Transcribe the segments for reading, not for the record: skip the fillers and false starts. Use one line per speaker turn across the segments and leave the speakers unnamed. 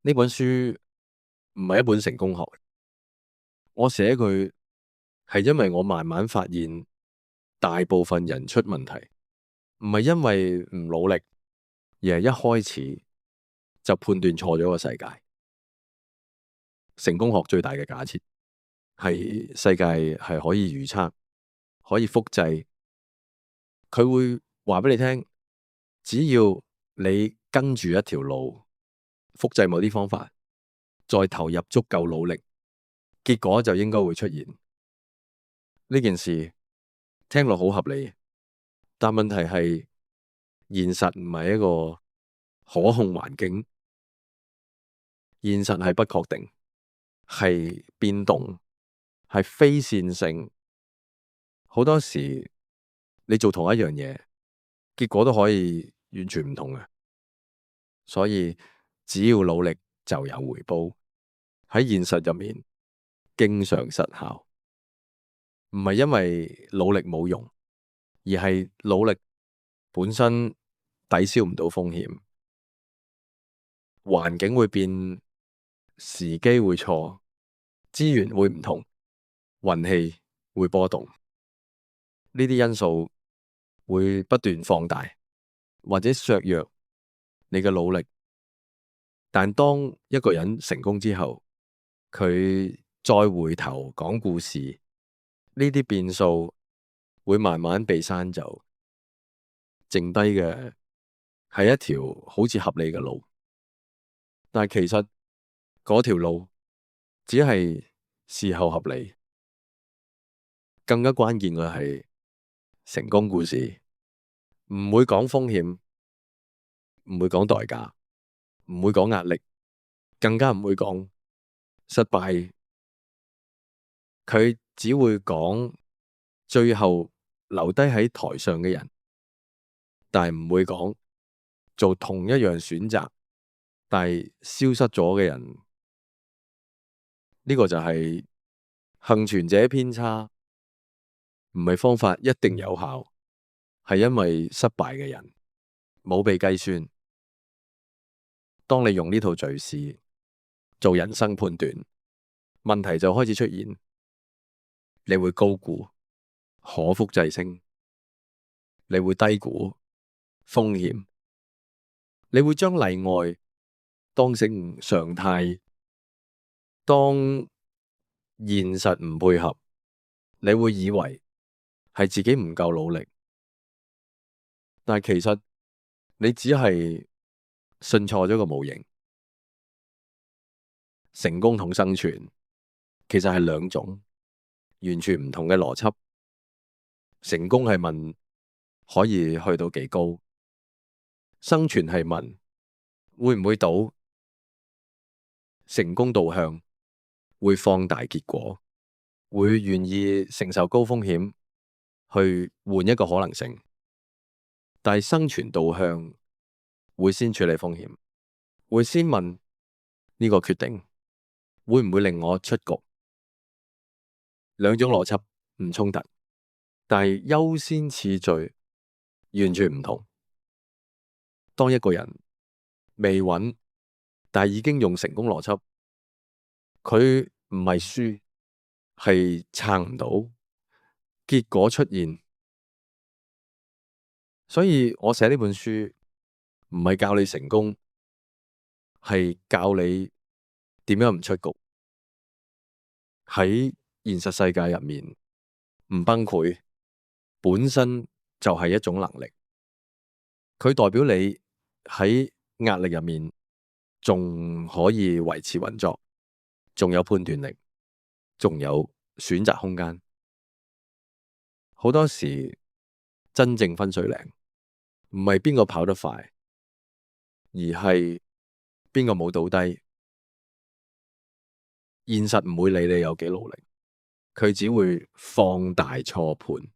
呢本書唔係一本成功學，我寫佢係因為我慢慢發現大部分人出問題，唔係因為唔努力，而係一開始就判斷錯咗個世界。成功學最大嘅假設係世界係可以預測、可以複製，佢會話俾你聽，只要你跟住一條路，複製某啲方法，再投入足夠努力，結果就應該會出現。呢件事聽落好合理，但問題係現實唔係一個可控環境，現實係不確定，係變動，係非線性。好多時你做同一樣嘢，結果都可以完全唔同嘅。所以只要努力就有回報。喺現實入面經常失效，唔係因為努力冇用，而係努力本身抵消唔到風險。環境會變，時機會錯，資源會唔同，運氣會波動，呢啲因素會不斷放大或者削弱你嘅努力。但當一個人成功之後，佢再回頭講故事，呢啲變數會慢慢被刪走，剩低嘅係一條好似合理嘅路。但其實嗰條路只係事後合理。更加關鍵嘅係成功故事唔會講風險，唔會講代價，唔會講壓力，更加唔會講失敗。佢只會講最後留低喺台上嘅人，但係唔會講做同一樣選擇但係消失咗嘅人。呢個就係幸存者偏差，唔係方法一定有效，係因為失敗嘅人冇被計算。當你用呢套敘事做人生判斷，問題就開始出現。你會高估可複製性，你會低估風險，你會將例外當成常態。當現實唔配合，你會以為係自己唔夠努力，但係其實你只係信錯咗個模型。成功同生存其實係兩種完全唔同嘅邏輯。成功係問可以去到幾高，生存係問會唔會倒。成功導向會放大結果，會願意承受高風險去換一個可能性。但係生存導向會先處理風險，會先問呢個決定會唔會令我出局。兩種邏輯唔衝突，但係優先次序完全唔同。當一個人未穩，但係已經用成功邏輯，佢唔係輸，係撐唔到，結果出現。所以我寫呢本書唔係教你成功，係教你點樣唔出局。喺現實世界入面唔崩潰本身就係一種能力，佢代表你喺壓力入面仲可以維持運作，仲有判斷力，仲有選擇空間。好多時真正分水嶺唔係邊個跑得快，而係邊個冇倒低。現實唔會理你有幾努力，佢只會放大錯判。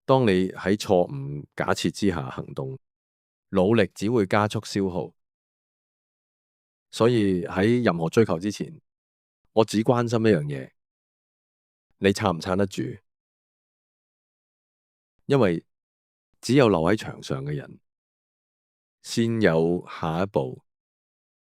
當你喺錯誤假設之下行動，努力只會加速消耗。所以喺任何追求之前，我只關心一樣嘢，你撐唔撐得住？因為只有留喺場上嘅人，先有下一步